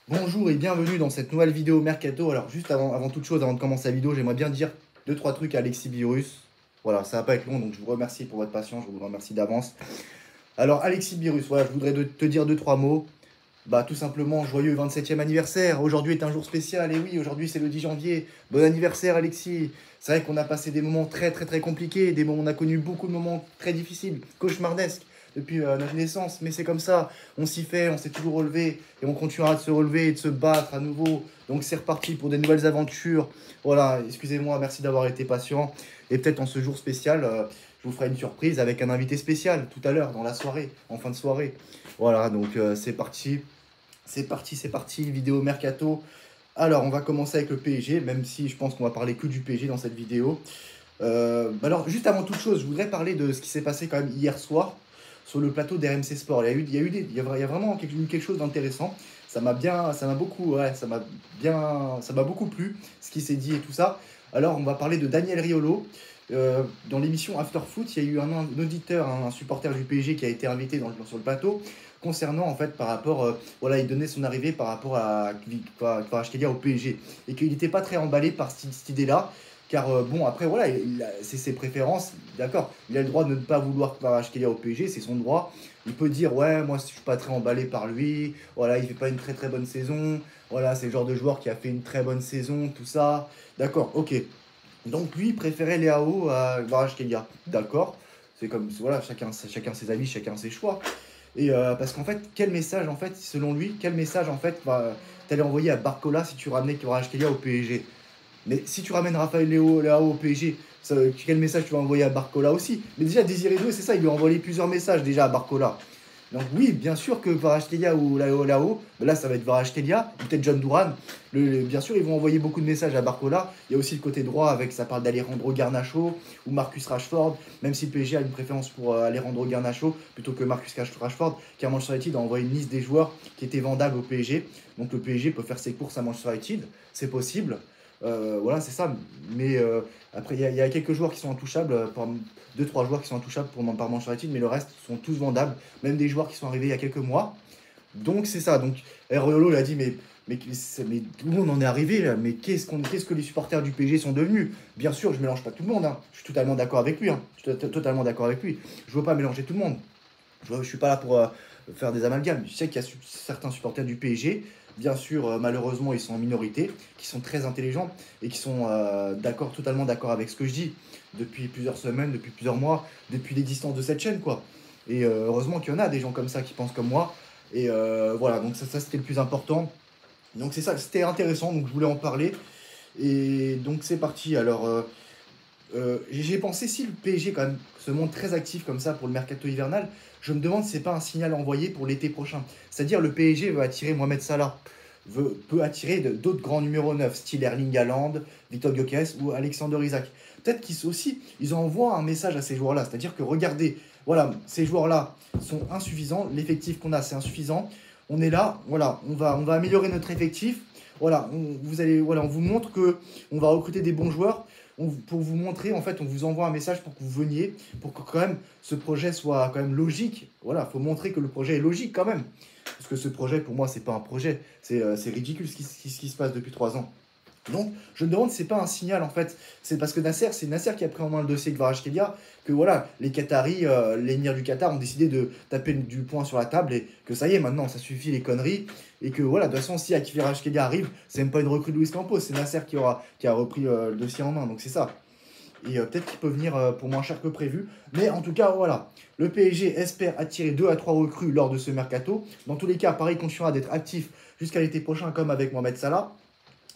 Bonjour et bienvenue dans cette nouvelle vidéo Mercato. Alors juste avant toute chose, avant de commencer la vidéo, j'aimerais bien dire 2-3 trucs à Alexis Birus. Voilà, ça va pas être long, donc je vous remercie pour votre patience, je vous remercie d'avance. Alors Alexis Birus, voilà, je voudrais te dire 2-3 mots. Bah tout simplement, joyeux 27e anniversaire. Aujourd'hui est un jour spécial, et oui, aujourd'hui c'est le 10 janvier. Bon anniversaire Alexis. C'est vrai qu'on a passé des moments très compliqués, on a connu beaucoup de moments très difficiles, cauchemardesques depuis notre naissance, mais c'est comme ça, on s'y fait, on s'est toujours relevé, et on continuera de se relever et de se battre à nouveau. Donc c'est reparti pour des nouvelles aventures. Voilà, excusez-moi, merci d'avoir été patient. Et peut-être en ce jour spécial, je vous ferai une surprise avec un invité spécial tout à l'heure, dans la soirée, en fin de soirée. Voilà, donc c'est parti. C'est parti, vidéo mercato. Alors, on va commencer avec le PSG, même si je pense qu'on va parler que du PSG dans cette vidéo. Alors, juste avant toute chose, je voudrais parler de ce qui s'est passé quand même hier soir sur le plateau d'RMC Sport. Il y a vraiment quelque chose d'intéressant. Ça m'a beaucoup plu ce qui s'est dit et tout ça. Alors, on va parler de Daniel Riolo. Dans l'émission After Foot, il y a eu un auditeur, un supporter du PSG qui a été invité sur le plateau concernant en fait par rapport, voilà, il donnait son arrivée par rapport à Kvaratskhelia au PSG et qu'il n'était pas très emballé par cette idée-là. Car bon, après, voilà, c'est ses préférences, d'accord. Il a le droit de ne pas vouloir Kvaratskhelia au PSG, c'est son droit. Il peut dire, ouais, moi, je suis pas très emballé par lui. Voilà, il fait pas une très bonne saison. Voilà, c'est le genre de joueur qui a fait une très bonne saison, tout ça. D'accord, ok. Donc lui préférait Leao à Kvaratskhelia, d'accord. C'est comme, voilà, chacun ses avis, chacun ses choix. Et parce qu'en fait, quel message, en fait, selon lui, quel message, en fait, t'allais envoyer à Barcola si tu ramenais Kvaratskhelia au PSG? Mais si tu ramènes Raphaël Leao au PSG, quel message tu vas envoyer à Barcola aussi? Mais déjà, Désiré Doué, c'est ça, il lui a envoyé plusieurs messages déjà à Barcola. Donc oui, bien sûr que Kvaratskhelia ou Lao, là ça va être Kvaratskhelia, peut-être John Duran. Bien sûr, ils vont envoyer beaucoup de messages à Barcola. Il y a aussi le côté droit avec, ça parle d'Alejandro Garnacho ou Marcus Rashford, même si le PSG a une préférence pour Alejandro Garnacho plutôt que Marcus Rashford, car Manchester United a envoyé une liste des joueurs qui étaient vendables au PSG. Donc le PSG peut faire ses courses à Manchester United, c'est possible. Voilà, c'est ça. Mais après, il y a quelques joueurs qui sont intouchables, 2-3 joueurs qui sont intouchables par Manchester United, mais le reste sont tous vendables, même des joueurs qui sont arrivés il y a quelques mois. Donc c'est ça. Donc Areolo l'a dit, mais tout le monde en est arrivé là. Mais qu'est-ce que les supporters du PSG sont devenus? Bien sûr, je mélange pas tout le monde, hein. Je suis totalement d'accord avec lui, hein. Je suis totalement d'accord avec lui. Je veux pas mélanger tout le monde. Je suis pas là pour faire des amalgames. Je sais qu'il y a certains supporters du PSG, bien sûr, malheureusement, ils sont en minorité, qui sont très intelligents et qui sont totalement d'accord avec ce que je dis depuis plusieurs semaines, depuis plusieurs mois, depuis l'existence de cette chaîne, quoi. Et heureusement qu'il y en a des gens comme ça qui pensent comme moi. Et voilà, donc ça c'était le plus important. Donc c'est ça, c'était intéressant, donc je voulais en parler. Et donc c'est parti. Alors, j'ai pensé, si le PSG quand même se montre très actif comme ça pour le mercato hivernal, je me demande si c'est pas un signal envoyé pour l'été prochain. C'est-à-dire le PSG veut attirer Mohamed Salah, peut attirer d'autres grands numéros 9, style Erling Haaland, Victor Gyökeres ou Alexander Isak. Peut-être qu'ils aussi, ils envoient un message à ces joueurs-là, c'est-à-dire que regardez, voilà, ces joueurs-là sont insuffisants, l'effectif qu'on a c'est insuffisant, on est là, voilà, on va améliorer notre effectif, voilà, voilà, on vous montre que on va recruter des bons joueurs, pour vous montrer, en fait, on vous envoie un message pour que vous veniez, pour que quand même ce projet soit quand même logique. Voilà, il faut montrer que le projet est logique quand même. Parce que ce projet, pour moi, c'est pas un projet. C'est ridicule ce qui se passe depuis 3 ans. Donc, je me demande si c'est pas un signal en fait. C'est parce que c'est Nasser qui a pris en main le dossier de Kvaratskhelia que voilà, les Qataris, l'émir du Qatar ont décidé de taper du poing sur la table et que ça y est, maintenant, ça suffit les conneries. Et que voilà, de toute façon, si Kvaratskhelia arrive, c'est même pas une recrue de Luis Campos, c'est Nasser qui a repris le dossier en main. Donc c'est ça. Et peut-être qu'il peut venir pour moins cher que prévu. Mais en tout cas, voilà. Le PSG espère attirer 2 à 3 recrues lors de ce mercato. Dans tous les cas, Paris continuera d'être actif jusqu'à l'été prochain, comme avec Mohamed Salah.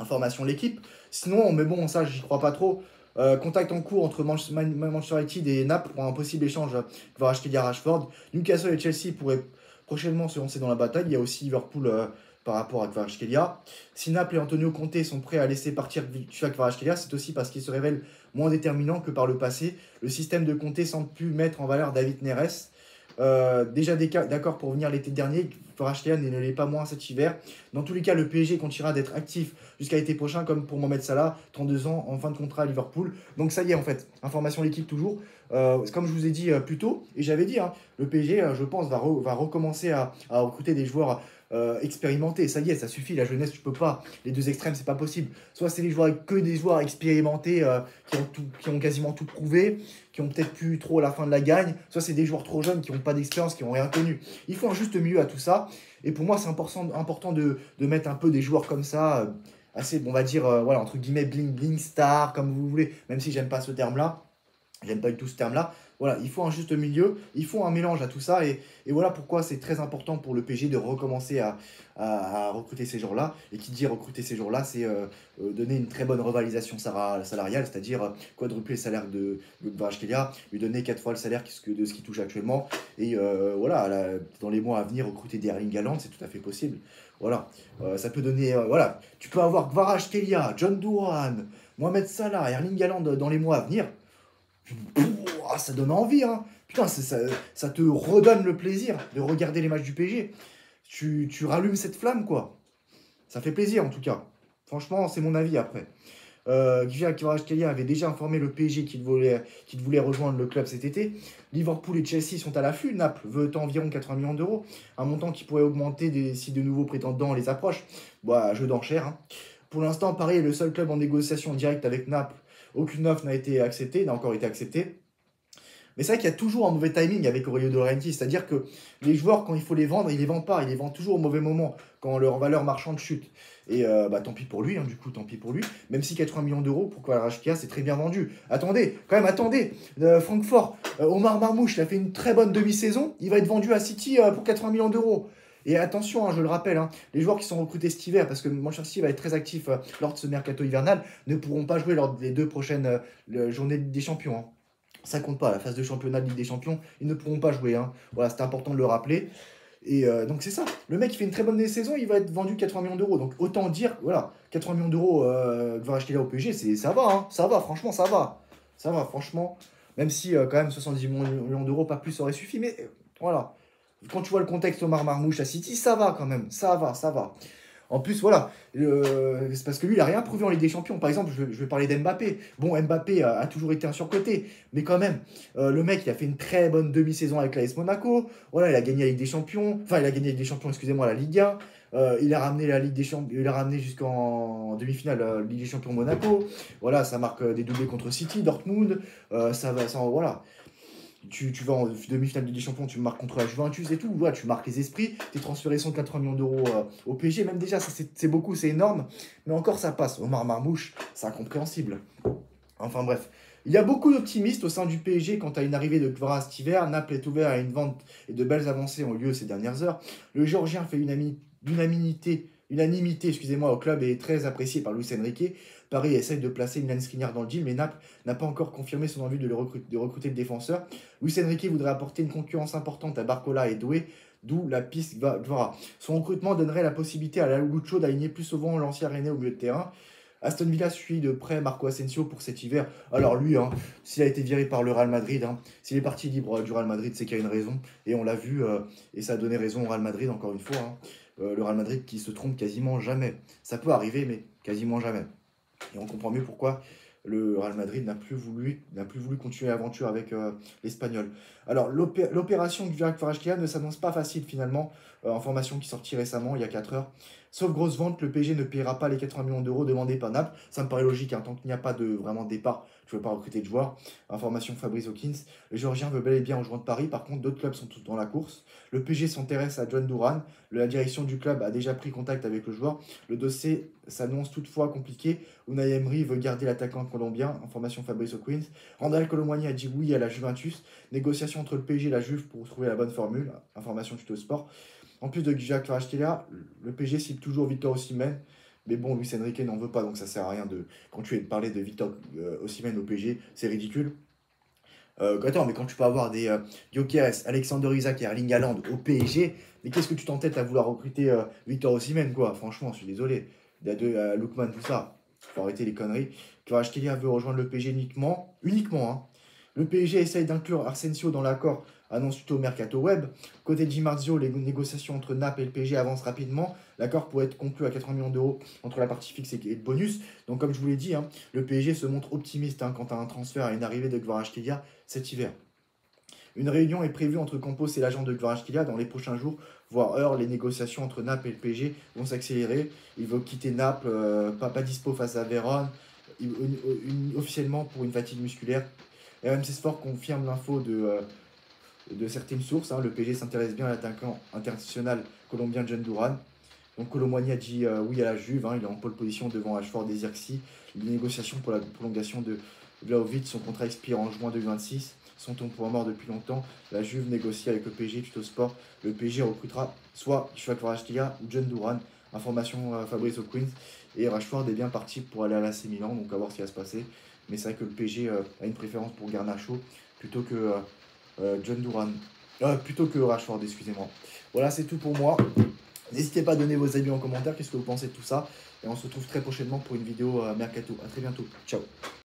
Information l'équipe. Sinon, mais bon, ça, j'y crois pas trop. Contact en cours entre Manchester United et Naples pour un possible échange qui va racheter Rashford. Newcastle et Chelsea pourraient prochainement se lancer dans la bataille. Il y a aussi Liverpool par rapport à Kvaratskhelia. Si Naples et Antonio Conte sont prêts à laisser partir Kvaratskhelia, c'est aussi parce qu'il se révèle moins déterminant que par le passé. Le système de Conte semble plus mettre en valeur David Neres. Déjà d'accord pour venir l'été dernier, Kvaratskhelia ne l'est pas moins cet hiver. Dans tous les cas, le PSG continuera d'être actif jusqu'à l'été prochain, comme pour Mohamed Salah, 32 ans, en fin de contrat à Liverpool. Donc ça y est, en fait, information l'équipe toujours. Comme je vous ai dit plus tôt, et j'avais dit, hein, le PSG, je pense, va recommencer à recruter des joueurs expérimentés. Ça y est, ça suffit, la jeunesse, tu peux pas. Les deux extrêmes, c'est pas possible. Soit c'est que des joueurs expérimentés qui ont quasiment tout prouvé, qui ont peut-être pu trop à la fin de la gagne, soit c'est des joueurs trop jeunes qui n'ont pas d'expérience, qui n'ont rien connu. Il faut un juste milieu à tout ça. Et pour moi, c'est important de mettre un peu des joueurs comme ça, assez, on va dire, voilà, entre guillemets, bling bling star, comme vous voulez, même si j'aime pas ce terme-là. J'aime pas du tout ce terme-là. Voilà, il faut un juste milieu, il faut un mélange à tout ça. Et voilà pourquoi c'est très important pour le PG de recommencer à recruter ces joueurs-là. Et qui dit recruter ces joueurs-là, c'est donner une très bonne revalorisation salariale, c'est-à-dire quadrupler le salaire de Kvaratskhelia, lui donner 4 fois le salaire de ce qu'il touche actuellement. Et voilà, dans les mois à venir, recruter des Erling Haaland, c'est tout à fait possible. Voilà, ça peut donner. Voilà, tu peux avoir Kvaratskhelia, John Duran, Mohamed Salah, Erling Haaland dans les mois à venir. Pouah, ça donne envie, hein. Putain, ça te redonne le plaisir de regarder les matchs du PSG. Tu rallumes cette flamme, quoi. Ça fait plaisir, en tout cas. Franchement, c'est mon avis après. Gvia Kvaratskhelia avait déjà informé le PSG qu'il voulait rejoindre le club cet été. Liverpool et Chelsea sont à l'affût. Naples veut environ 80 millions d'euros, un montant qui pourrait augmenter si de nouveaux prétendants les approchent. Bah, jeu d'enchère, hein. Pour l'instant, Paris est le seul club en négociation directe avec Naples. Aucune offre n'a été acceptée, n'a encore été acceptée. Mais c'est vrai qu'il y a toujours un mauvais timing avec Aurelio De Laurentiis, c'est-à-dire que les joueurs, quand il faut les vendre, ils ne les vendent pas, ils les vendent toujours au mauvais moment, quand leur valeur marchande chute. Et bah, tant pis pour lui, hein, du coup, tant pis pour lui. Même si 80 millions d'euros pour Kvaratskhelia, c'est très bien vendu. Attendez, quand même, attendez. Francfort, Omar Marmouche, il a fait une très bonne demi-saison, il va être vendu à City pour 80 millions d'euros. Et attention, hein, je le rappelle, hein, les joueurs qui sont recrutés cet hiver, parce que Manchester City va être très actif lors de ce mercato hivernal, ne pourront pas jouer lors des 2 prochaines journées de Ligue des Champions, hein. Ça compte pas, la phase de championnat de Ligue des Champions, ils ne pourront pas jouer, hein. Voilà, c'est important de le rappeler. Et donc c'est ça. Le mec, il fait une très bonne saison, il va être vendu 80 millions d'euros. Donc autant dire, voilà, 80 millions d'euros, Kvaratskhelia au PSG, ça va, hein, ça va, franchement, ça va. Ça va, franchement. Même si quand même 70 millions d'euros, pas plus, aurait suffi. Mais voilà. Quand tu vois le contexte Omar Marmouche à City, ça va quand même. Ça va, ça va. En plus, voilà, c'est parce que lui, il n'a rien prouvé en Ligue des Champions. Par exemple, je vais parler d'Mbappé. Bon, Mbappé a toujours été un surcoté, mais quand même, le mec, il a fait une très bonne demi-saison avec l'AS Monaco. Voilà, il a gagné la Ligue des Champions. Enfin, il a gagné la Ligue des Champions, excusez-moi, la Ligue 1. Il a ramené la Ligue des Champions, il a ramené jusqu'en demi-finale Ligue des Champions Monaco. Voilà, ça marque des doublés contre City, Dortmund. Voilà. Tu vas en demi-finale de Ligue des Champions, tu marques contre la Juventus et tout, voilà, tu marques les esprits, tu es transféré 180 millions d'euros au PSG, même déjà, c'est beaucoup, c'est énorme, mais encore ça passe. Omar Marmouche, c'est incompréhensible. Enfin bref, il y a beaucoup d'optimistes au sein du PSG quant à une arrivée de Kvara cet hiver. Naples est ouvert à une vente et de belles avancées ont eu lieu ces dernières heures. Le Géorgien fait unanimité, excusez-moi, au club et est très apprécié par Luis Enrique. Paris essaye de placer Milan Skriniar dans le deal, mais Naples n'a pas encore confirmé son envie de recruter le défenseur. Luis Enrique voudrait apporter une concurrence importante à Barcola et Doué, d'où la piste Kvara. Son recrutement donnerait la possibilité à la Lucho d'aligner plus souvent l'ancien Rennais au milieu de terrain. Aston Villa suit de près Marco Asensio pour cet hiver. Alors lui, hein, s'il a été viré par le Real Madrid, hein, s'il est parti libre du Real Madrid, c'est qu'il y a une raison. Et on l'a vu, et ça a donné raison au Real Madrid, encore une fois, hein. Le Real Madrid qui se trompe quasiment jamais. Ça peut arriver, mais quasiment jamais. Et on comprend mieux pourquoi le Real Madrid n'a plus voulu continuer l'aventure avec l'Espagnol. Alors, l'opération du Kvaratskhelia ne s'annonce pas facile finalement. Information qui sortit récemment, il y a 4 heures. Sauf grosse vente, le PSG ne paiera pas les 80 millions d'euros demandés par Naples. Ça me paraît logique, hein, tant qu'il n'y a pas de vraiment départ, tu ne veux pas recruter de joueurs. Information Fabrice Hawkins. Le Géorgien veut bel et bien rejoindre Paris. Par contre, d'autres clubs sont tous dans la course. Le PSG s'intéresse à John Duran. La direction du club a déjà pris contact avec le joueur. Le dossier s'annonce toutefois compliqué. Unai Emery veut garder l'attaquant colombien. Information Fabrice Hawkins. Randal Colomwani a dit oui à la Juventus. Négociation entre le PSG et la Juve pour trouver la bonne formule. Information Tuto Sport. En plus de Gvia Kvaratskhelia, le PSG cible toujours Victor Osimhen. Mais bon, Luis Enrique n'en veut pas, donc ça sert à rien de. Quand tu es de parler de Victor Osimhen au PSG, c'est ridicule. Attends, mais quand tu peux avoir des Gyökeres, Alexander Isak et Erling Haaland au PSG, mais qu'est-ce que tu t'entêtes à vouloir recruter Victor Osimhen, quoi? Franchement, je suis désolé. Il y a deux Lookman, tout ça. Faut arrêter les conneries. Kvaratskhelia veut rejoindre le PSG uniquement, hein. Le PSG essaye d'inclure Asensio dans l'accord, annonce plutôt Mercato Web. Côté Di Marzio, les négociations entre Naples et le PSG avancent rapidement. L'accord pourrait être conclu à 80 millions d'euros entre la partie fixe et le bonus. Donc comme je vous l'ai dit, hein, le PSG se montre optimiste, hein, quant à un transfert et une arrivée de Kvaratskhelia cet hiver. Une réunion est prévue entre Campos et l'agent de Kvaratskhelia dans les prochains jours, voire heures. Les négociations entre Naples et le PSG vont s'accélérer. Il veut quitter Naples, pas dispo face à Vérone, officiellement pour une fatigue musculaire. RMC Sport confirme l'info de certaines sources. Le PSG s'intéresse bien à l'attaquant international colombien John Duran. Donc Colomboigny a dit oui à la Juve, il est en pole position devant Ashford et Zirkzee. Les négociations pour la prolongation de Vlahovic, son contrat expire en juin 2026, sont au point mort depuis longtemps. La Juve négocie avec le PSG, Tuttosport. Le PSG recrutera soit Joshua Kvaratskhelia ou John Duran. Information Fabrice O'Quinn. Et Rashford est bien parti pour aller à l'AC Milan, donc à voir ce qui va se passer. Mais c'est vrai que le PSG a une préférence pour Garnacho plutôt que John Duran. Plutôt que Rashford, excusez-moi. Voilà, c'est tout pour moi. N'hésitez pas à donner vos avis en commentaire, qu'est-ce que vous pensez de tout ça. Et on se retrouve très prochainement pour une vidéo Mercato. A très bientôt. Ciao.